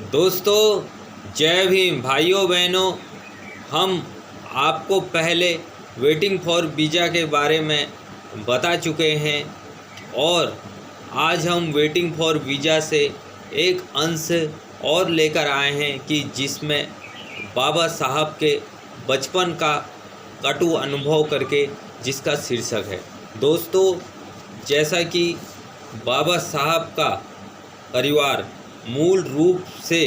दोस्तों, जय भीम भाइयों बहनों। हम आपको पहले वेटिंग फॉर वीज़ा के बारे में बता चुके हैं और आज हम वेटिंग फॉर वीज़ा से एक अंश और लेकर आए हैं कि जिसमें बाबा साहब के बचपन का कटु अनुभव करके जिसका शीर्षक है। दोस्तों, जैसा कि बाबा साहब का परिवार मूल रूप से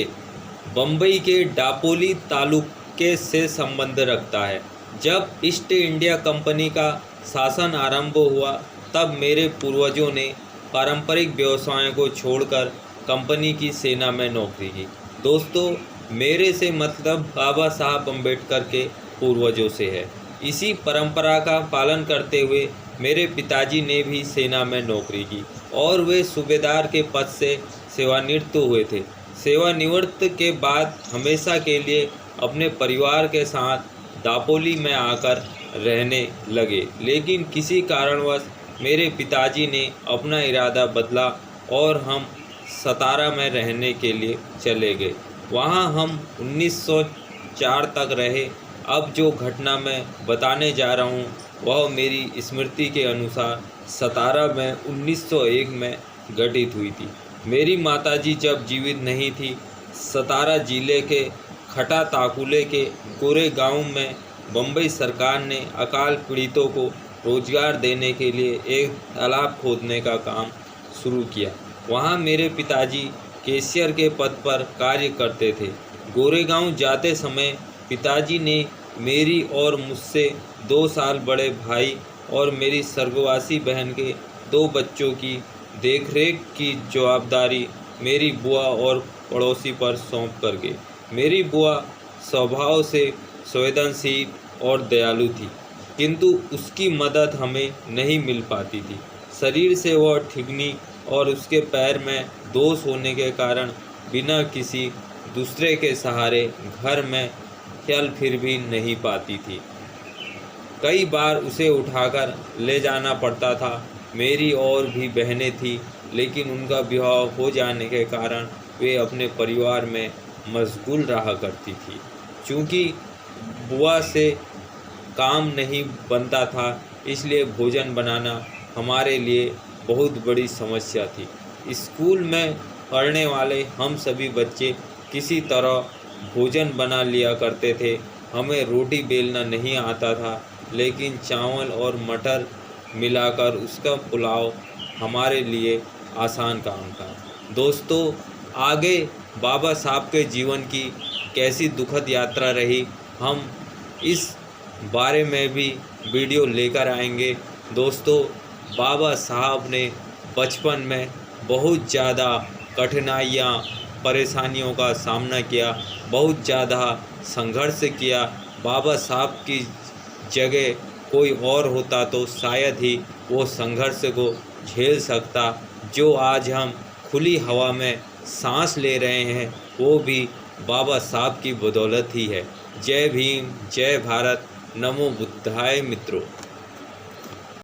बम्बई के डापोली तालुके से संबंध रखता है। जब ईस्ट इंडिया कंपनी का शासन आरंभ हुआ तब मेरे पूर्वजों ने पारंपरिक व्यवसायों को छोड़कर कंपनी की सेना में नौकरी की। दोस्तों, मेरे से मतलब बाबा साहब अम्बेडकर के पूर्वजों से है। इसी परंपरा का पालन करते हुए मेरे पिताजी ने भी सेना में नौकरी की और वे सूबेदार के पद से सेवानिवृत्त हुए थे। सेवानिवृत्त के बाद हमेशा के लिए अपने परिवार के साथ दापोली में आकर रहने लगे, लेकिन किसी कारणवश मेरे पिताजी ने अपना इरादा बदला और हम सतारा में रहने के लिए चले गए। वहाँ हम 1904 तक रहे। अब जो घटना मैं बताने जा रहा हूँ वह मेरी स्मृति के अनुसार सतारा में 1901 में घटित हुई थी। मेरी माताजी जब जीवित नहीं थी, सतारा जिले के खटा ताकुले के गोरे गांव में बम्बई सरकार ने अकाल पीड़ितों को रोजगार देने के लिए एक तालाब खोदने का काम शुरू किया। वहां मेरे पिताजी कैशियर के पद पर कार्य करते थे। गोरेगांव जाते समय पिताजी ने मेरी और मुझसे 2 साल बड़े भाई और मेरी स्वर्गवासी बहन के 2 बच्चों की देखरेख की जवाबदारी मेरी बुआ और पड़ोसी पर सौंप कर गए। मेरी बुआ स्वभाव से संवेदनशील और दयालु थी, किंतु उसकी मदद हमें नहीं मिल पाती थी। शरीर से वह ठिगनी और उसके पैर में दोष होने के कारण बिना किसी दूसरे के सहारे घर में चल फिर भी नहीं पाती थी। कई बार उसे उठाकर ले जाना पड़ता था। मेरी और भी बहनें थीं, लेकिन उनका विवाह हो जाने के कारण वे अपने परिवार में मशगूल रहा करती थी। चूँकि बुआ से काम नहीं बनता था, इसलिए भोजन बनाना हमारे लिए बहुत बड़ी समस्या थी। स्कूल में पढ़ने वाले हम सभी बच्चे किसी तरह भोजन बना लिया करते थे। हमें रोटी बेलना नहीं आता था, लेकिन चावल और मटर मिलाकर उसका पुलाव हमारे लिए आसान काम था। दोस्तों, आगे बाबा साहब के जीवन की कैसी दुखद यात्रा रही, हम इस बारे में भी वीडियो लेकर आएंगे। दोस्तों, बाबा साहब ने बचपन में बहुत ज़्यादा कठिनाइयाँ परेशानियों का सामना किया, बहुत ज़्यादा संघर्ष किया। बाबा साहब की जगह कोई और होता तो शायद ही वो संघर्ष को झेल सकता। जो आज हम खुली हवा में सांस ले रहे हैं वो भी बाबा साहब की बदौलत ही है। जय भीम, जय भारत, नमो बुद्धाय मित्रों।